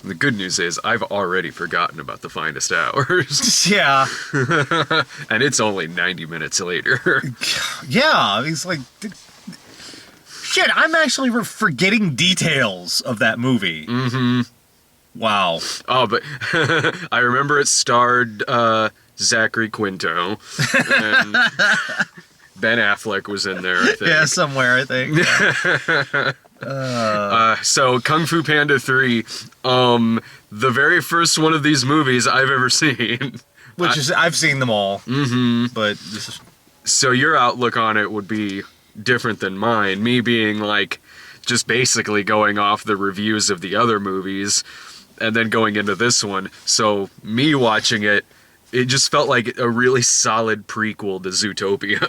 The good news is I've already forgotten about The Finest Hours. Yeah. And it's only 90 minutes later. Yeah, it's like... Shit, I'm actually forgetting details of that movie. Mm-hmm. Wow. Oh, but I remember it starred Zachary Quinto. And Ben Affleck was in there, I think. Yeah, somewhere, I think. So Kung Fu Panda 3, the very first one of these movies I've ever seen. Which is, I've seen them all. Mm-hmm. But this is... So your outlook on it would be different than mine. Me being like, just basically going off the reviews of the other movies, and then going into this one. So me watching it, it just felt like a really solid prequel to Zootopia.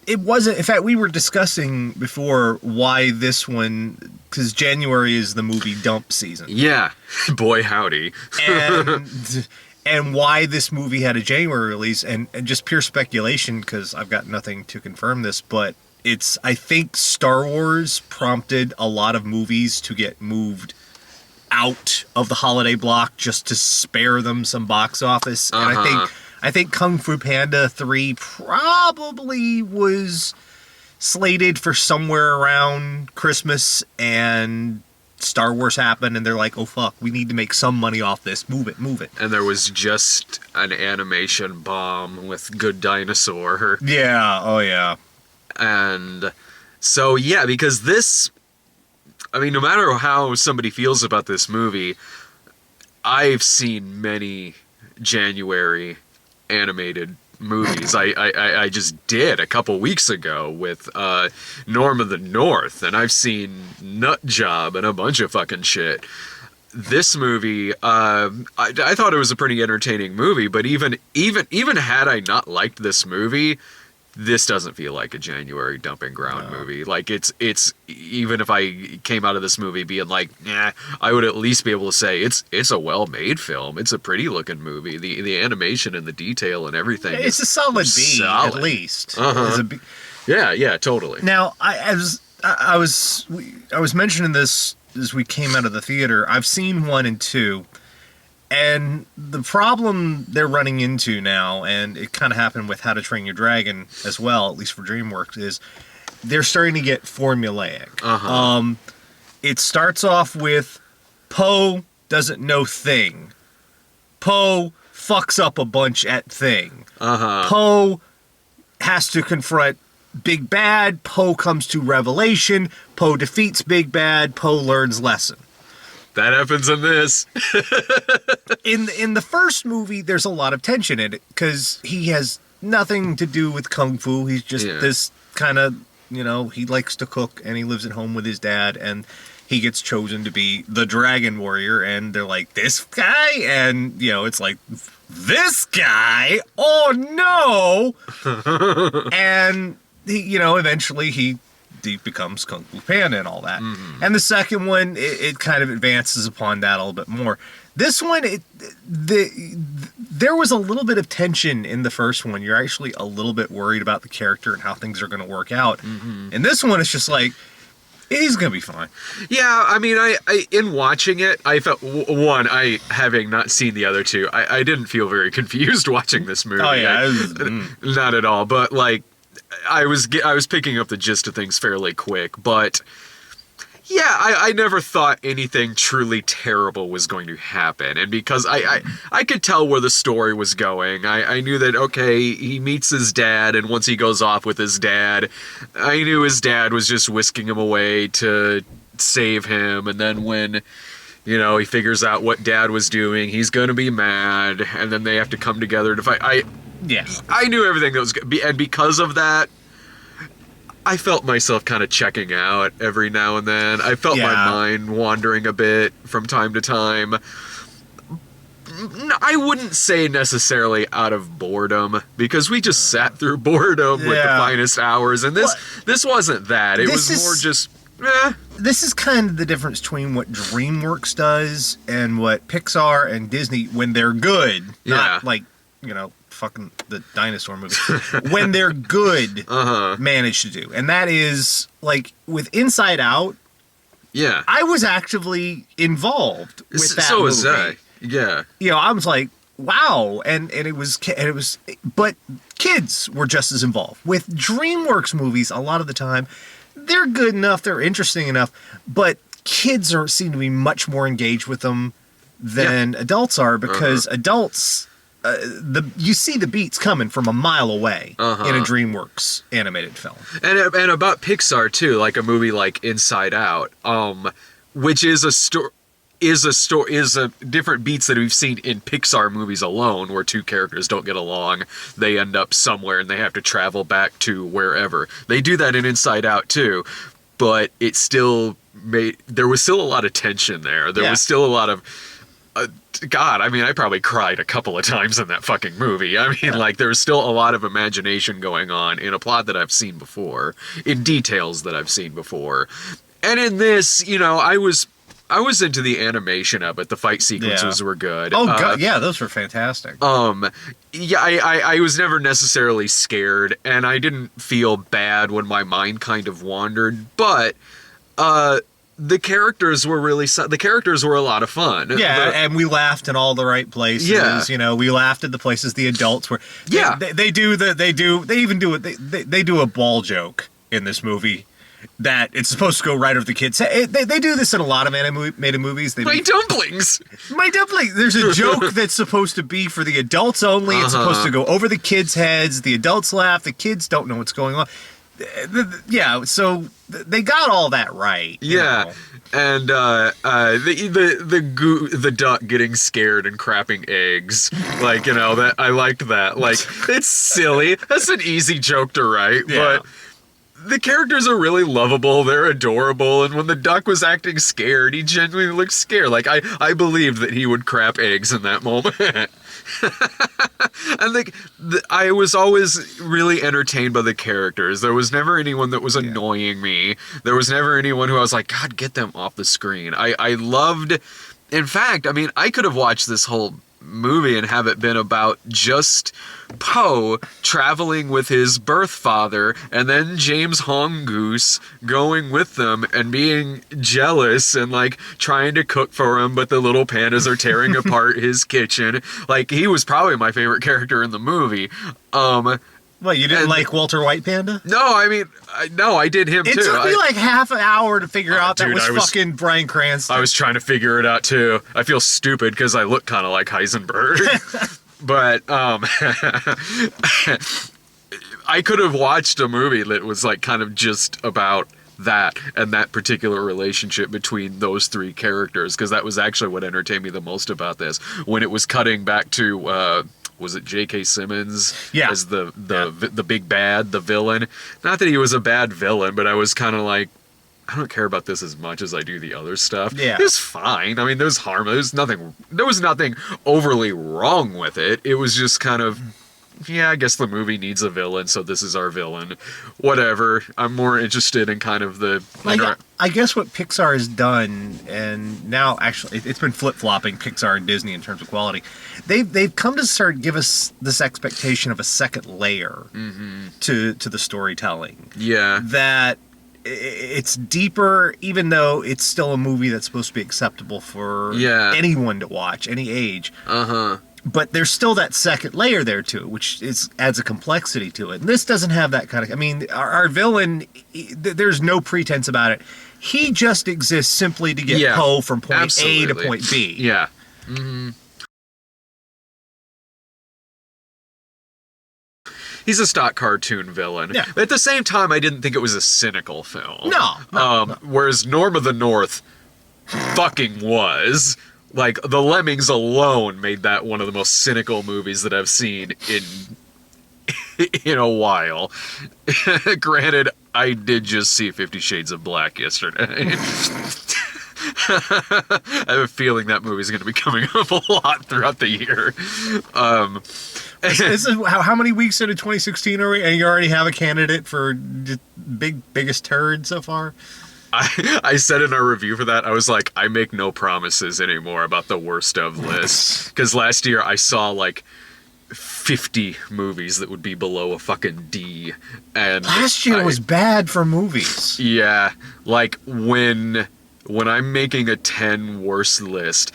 It wasn't. In fact, we were discussing before why this one, because January is the movie dump season. Yeah, boy howdy. And why this movie had a January release, and just pure speculation, because I've got nothing to confirm this, but I think Star Wars prompted a lot of movies to get moved out of the holiday block just to spare them some box office. And I think Kung Fu Panda 3 probably was slated for somewhere around Christmas, and Star Wars happened, and they're like, oh fuck, we need to make some money off this. Move it. And there was just an animation bomb with Good Dinosaur. Yeah, oh yeah. And so, yeah, because this, I mean, no matter how somebody feels about this movie, I've seen many January animated movies. I just did a couple weeks ago with Norm of the North, and I've seen Nut Job and a bunch of fucking shit. This movie, I thought it was a pretty entertaining movie, but even had I not liked this movie, this doesn't feel like a January dumping ground movie. Like, it's even if I came out of this movie being like, nah, I would at least be able to say it's a well-made film. It's a pretty looking movie. The animation and the detail and everything. It's a solid B, at least. Yeah, totally. Now, I was mentioning this as we came out of the theater. I've seen 1 and 2. And the problem they're running into now, and it kind of happened with How to Train Your Dragon as well, at least for DreamWorks, is they're starting to get formulaic. It starts off with Poe doesn't know thing. Poe fucks up a bunch at thing. Poe has to confront Big Bad. Poe comes to revelation. Poe defeats Big Bad. Poe learns lesson. That happens in this. In the first movie, there's a lot of tension in it, because he has nothing to do with Kung Fu. He's just this kind of, he likes to cook, and he lives at home with his dad, and he gets chosen to be the Dragon Warrior, and they're like, this guy? And, it's like, this guy? Oh, no! And, eventually he becomes Kung Fu Panda and all that. And the second one, it kind of advances upon that a little bit more. This one, there was a little bit of tension in the first one. You're actually a little bit worried about the character and how things are going to work out. And this one, it's just like, he's going to be fine. Yeah, I mean, I in watching it, I felt, one, having not seen the other two, I didn't feel very confused watching this movie. Oh, yeah. Not at all, but, like, I was picking up the gist of things fairly quick, but yeah, I never thought anything truly terrible was going to happen, and because I could tell where the story was going. I knew that, okay, he meets his dad, and once he goes off with his dad, I knew his dad was just whisking him away to save him, and then when he figures out what dad was doing, he's gonna be mad, and then they have to come together to fight. Yeah. I knew everything that was good. And because of that, I felt myself kind of checking out every now and then. I felt my mind wandering a bit from time to time. I wouldn't say necessarily out of boredom, because we just sat through boredom with The Finest Hours, and this wasn't that. It was more just... This is kind of the difference between what DreamWorks does and what Pixar and Disney, when they're good, not like, the dinosaur movie, when they're good, manage to do. And that is, like, with Inside Out, Yeah. I was actively involved with that so movie. was I. Yeah. You know, I was like, wow, and it was, but kids were just as involved. With DreamWorks movies, a lot of the time, they're good enough, they're interesting enough, but kids seem to be much more engaged with them than adults are, because adults, you see the beats coming from a mile away in a DreamWorks animated film. And about Pixar too, like a movie like Inside Out, which is a different beats that we've seen in Pixar movies alone, where two characters don't get along, they end up somewhere and they have to travel back to wherever. They do that in Inside Out too, but it still there was still a lot of tension there. There was still a lot of God, I mean, I probably cried a couple of times in that fucking movie. I mean, like, there was still a lot of imagination going on in a plot that I've seen before, in details that I've seen before. And in this, you know, I was into the animation of it. The fight sequences were good. Oh, God, yeah, those were fantastic. Yeah, I was never necessarily scared, and I didn't feel bad when my mind kind of wandered, but the characters were a lot of fun. Yeah, and we laughed in all the right places. Yeah. You know, we laughed at the places the adults were. Yeah. They do a ball joke in this movie that it's supposed to go right over the kids. They do this in a lot of animated movies. My dumplings! My dumplings! There's a joke that's supposed to be for the adults only. It's supposed to go over the kids' heads. The adults laugh. The kids don't know what's going on. Yeah, so they got all that right. Yeah, know. And the duck getting scared and crapping eggs, like, you know, that I liked that. Like, it's silly. That's an easy joke to write, but the characters are really lovable. They're adorable, and when the duck was acting scared, he genuinely looked scared. Like, I believed that he would crap eggs in that moment. And like, I was always really entertained by the characters. There was never anyone that was annoying me. There was never anyone who I was like, God, get them off the screen. I loved, in fact, I mean, I could have watched this whole movie and have it been about just Poe traveling with his birth father, and then James Hongoose going with them and being jealous and like trying to cook for him, but the little pandas are tearing apart his kitchen. Like, he was probably my favorite character in the movie. What, you didn't like Walter White Panda? No, I mean, I did him too. It took me like half an hour to figure out that dude, was fucking Bryan Cranston. I was trying to figure it out too. I feel stupid because I look kind of like Heisenberg. But I could have watched a movie that was like kind of just about that and that particular relationship between those three characters, because that was actually what entertained me the most about this. When it was cutting back to was it J.K. Simmons as the big bad, the villain? Not that he was a bad villain, but I was kind of like, I don't care about this as much as I do the other stuff. Yeah. It was fine. I mean, there was nothing overly wrong with it. It was just kind of, yeah, I guess the movie needs a villain, so this is our villain. Whatever. I'm more interested in kind of the... I guess what Pixar has done, and now actually it's been flip-flopping Pixar and Disney in terms of quality. They've come to start give us this expectation of a second layer to the storytelling. Yeah. That it's deeper, even though it's still a movie that's supposed to be acceptable for anyone to watch, any age. But there's still that second layer there to it, which adds a complexity to it. And this doesn't have that kind of... I mean, our villain, there's no pretense about it. He just exists simply to get Poe from point A to point B. Yeah. He's a stock cartoon villain. Yeah. At the same time, I didn't think it was a cynical film. No. Whereas Norm of the North fucking was. Like, the Lemmings alone made that one of the most cynical movies that I've seen in a while. Granted, I did just see 50 Shades of Black yesterday. I have a feeling that movie's going to be coming up a lot throughout the year. This is how many weeks into 2016 are we? And you already have a candidate for biggest turd so far? I said in our review for that, I was like, I make no promises anymore about the worst of lists. Because last year I saw like 50 movies that would be below a fucking D. And Last year was bad for movies. Yeah, like when I'm making a 10 worst list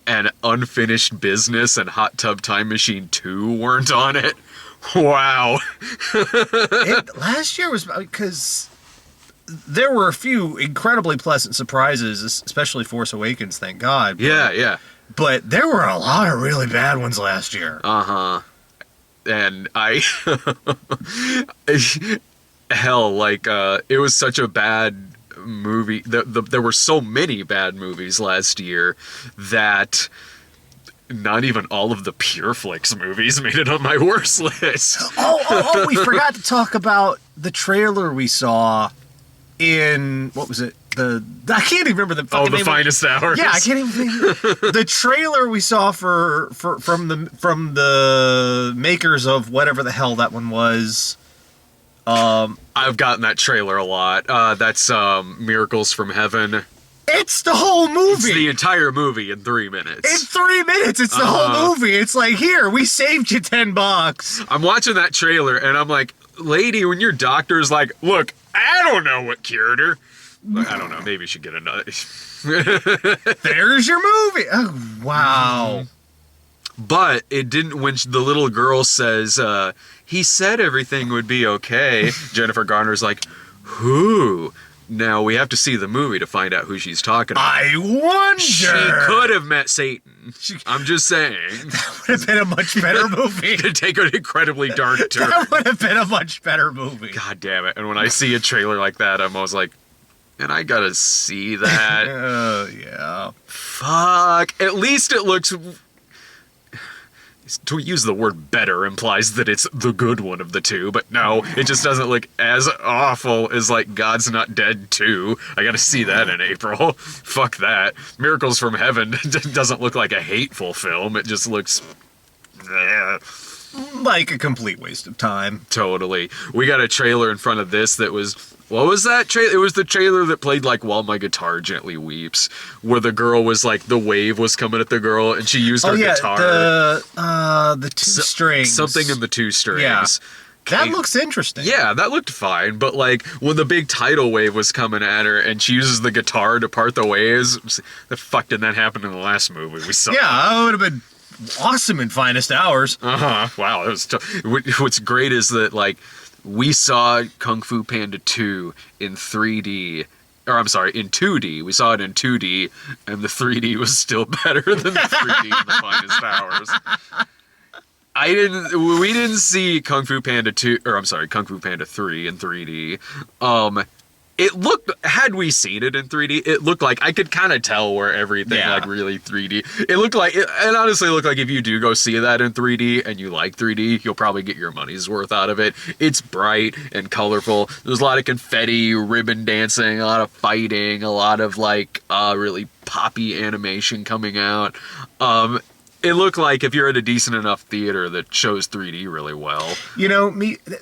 and Unfinished Business and Hot Tub Time Machine 2 weren't on it. Wow. Last year was because there were a few incredibly pleasant surprises, especially Force Awakens, thank God. But, Yeah. But there were a lot of really bad ones last year. Uh-huh. And hell, like, it was such a bad movie. There were so many bad movies last year that not even all of the Pure Flix movies made it on my worst list. Oh, we forgot to talk about the trailer we saw in, what was it? I can't even remember the fucking name. The Finest Hours. Yeah, I can't even think. The trailer we saw from the makers of whatever the hell that one was. I've gotten that trailer a lot. That's Miracles from Heaven. It's the whole movie. It's the entire movie in 3 minutes. In 3 minutes, it's the whole movie. It's like, here, we saved you $10. I'm watching that trailer and I'm like, lady, when your doctor's like, look, I don't know what cured her. Like, I don't know. Maybe you should get another. There's your movie. Oh, wow. But it didn't. When the little girl says, he said everything would be okay, Jennifer Garner's like, who? Now we have to see the movie to find out who she's talking about. I wonder. She could have met Satan. I'm just saying. That would have been a much better movie. To take an incredibly dark turn. That would have been a much better movie. God damn it. And when I see a trailer like that, I'm always like, and I gotta see that. Oh, yeah. Fuck. At least it looks... To use the word better implies that it's the good one of the two, but no, it just doesn't look as awful as, like, God's Not Dead 2. I gotta see that in April. Fuck that. Miracles from Heaven doesn't look like a hateful film. It just looks... Like a complete waste of time. Totally. We got a trailer in front of this that was... What was that trailer? It was the trailer that played, like, While My Guitar Gently Weeps, where the girl was, like, the wave was coming at the girl, and she used her guitar. The two strings. Something in the two strings. Yeah. That looks interesting. Yeah, that looked fine, but, like, when the big tidal wave was coming at her, and she uses the guitar to part the waves, the fuck did that happen in the last movie we saw? Yeah, that would have been awesome in Finest Hours. Wow, that was what's great is that, like, we saw Kung Fu Panda 2 in 3D. Or, I'm sorry, in 2D. We saw it in 2D, and the 3D was still better than the 3D in the Finest Hours. We didn't see Kung Fu Panda 2, or I'm sorry, Kung Fu Panda 3 in 3D. It looked, had we seen it in 3D, it looked like, I could kind of tell where everything, like, really 3D. It looked like, it honestly looked like if you do go see that in 3D and you like 3D, you'll probably get your money's worth out of it. It's bright and colorful. There's a lot of confetti, ribbon dancing, a lot of fighting, a lot of, like, really poppy animation coming out. It looked like if you're at a decent enough theater that shows 3D really well. You know,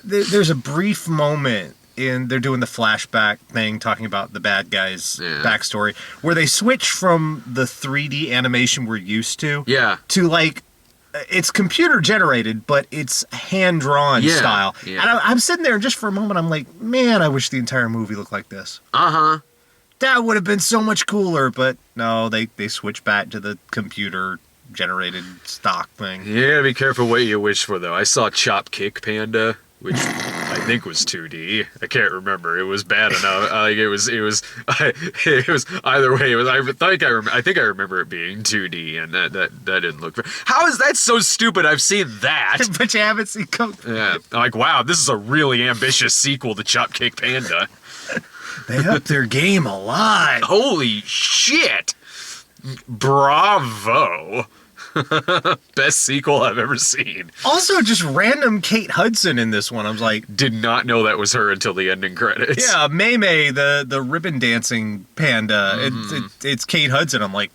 there's a brief moment they're doing the flashback thing, talking about the bad guy's backstory, where they switch from the 3D animation we're used to, to, like, it's computer generated, but it's hand drawn style. Yeah. And I'm sitting there, and just for a moment, I'm like, man, I wish the entire movie looked like this. That would have been so much cooler, but no, they switch back to the computer generated stock thing. Yeah, be careful what you wish for, though. I saw Chop Kick Panda, which I think was 2D. I can't remember. It was bad enough. Like, it was either way. It was. I think I remember it being 2D, and that didn't look. How is that so stupid? I've seen that, but you haven't seen Kung Fu. Yeah, I'm like, wow, this is a really ambitious sequel to Chop Kick Panda. They upped their game a lot. Holy shit! Bravo. Best sequel I've ever seen. Also, just random Kate Hudson in this one. I was like... Did not know that was her until the ending credits. Yeah, May, the ribbon dancing panda. It's Kate Hudson. I'm like,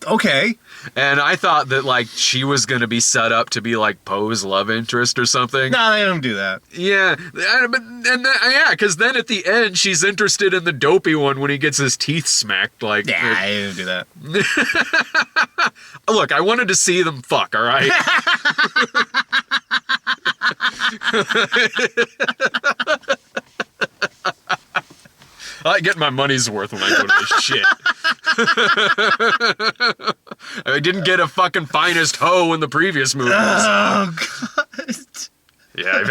Okay. And I thought that, like, she was going to be set up to be, like, Poe's love interest or something. No, they don't do that. Yeah, because then at the end, she's interested in the dopey one when he gets his teeth smacked. Like, Yeah, they don't do that. Look, I wanted to see them fuck, all right? I get my money's worth when I go to this shit. I didn't get a fucking finest hoe in the previous movies. Oh, God. Yeah,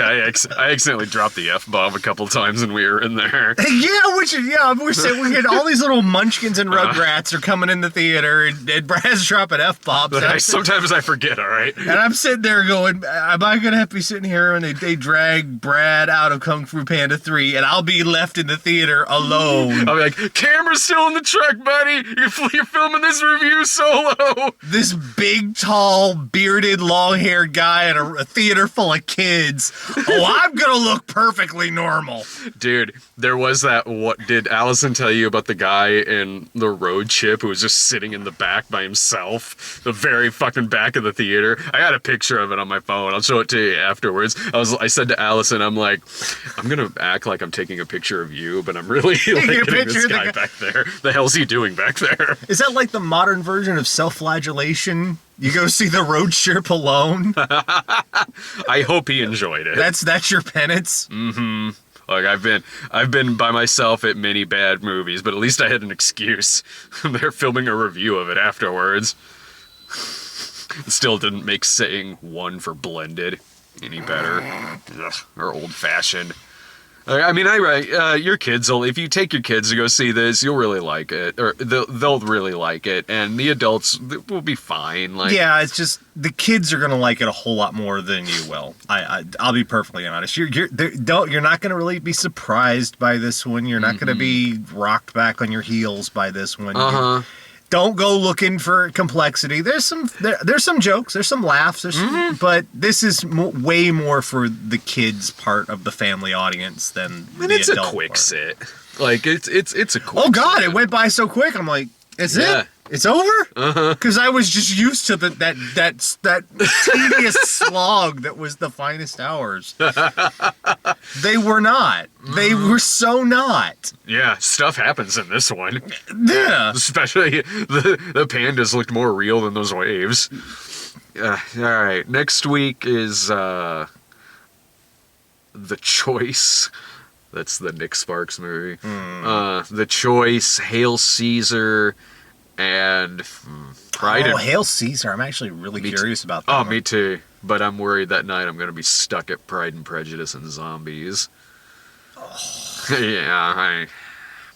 I accidentally dropped the F-bomb a couple times when we were in there. Yeah, we're getting all these little munchkins and rugrats are coming in the theater, and Brad's dropping F-bombs. Sometimes I forget, all right? And I'm sitting there going, am I going to have to be sitting here when they drag Brad out of Kung Fu Panda 3, and I'll be left in the theater alone? I'll be like, camera's still in the truck, buddy. You're filming this review solo. This big, tall, bearded, long-haired guy in a theater full of kids. Oh, I'm gonna look perfectly normal. Dude, there was that, what did Allison tell you about the guy in the road chip who was just sitting in the back by himself? The very fucking back of the theater. I got a picture of it on my phone. I'll show it to you afterwards. I said to Allison, I'm like, I'm gonna act like I'm taking a picture of you, but I'm really like getting this guy back there. The hell's he doing back there? Is that like the modern version of self-flagellation? You go see the road trip alone? I hope he enjoyed it. That's your penance? Mm-hmm. Like, I've been by myself at many bad movies, but at least I had an excuse. They're filming a review of it afterwards. It still didn't make saying one for blended any better. Ugh, or old-fashioned. I mean, your kids will, if you take your kids to go see this, you'll really like it, or they'll really like it, and the adults will be fine. Like, yeah, it's just the kids are gonna like it a whole lot more than you will. I'll be perfectly honest. You're not gonna really be surprised by this one. You're not gonna be rocked back on your heels by this one. Don't go looking for complexity. There's some jokes, there's some laughs, but this is way more for the kids part of the family audience than the adult it's a quick sit. Like it's a quick. Oh God, sit. it went by so quick. I'm like, is it? It's over? Because I was just used to that tedious slog that was the finest hours. They were not. They were so not. Yeah, stuff happens in this one. Yeah. Especially the pandas looked more real than those waves. All right, next week is The Choice. That's the Nick Sparks movie. The Choice, Hail Caesar, and Pride and... Hail Caesar. I'm actually really curious about that. Oh, me too. But I'm worried that night I'm going to be stuck at Pride and Prejudice and Zombies. Yeah,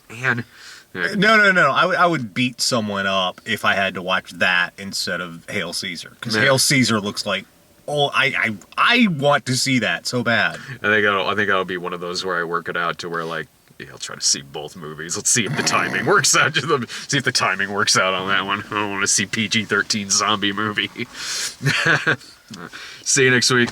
man. No. I would beat someone up if I had to watch that instead of Hail Caesar. Because Hail Caesar looks like, I want to see that so bad. I think I'll be one of those where I work it out to where, like, yeah, I'll try to see both movies. Let's see if the timing works out. See if the timing works out on that one. I want to see PG-13 zombie movie. See you next week.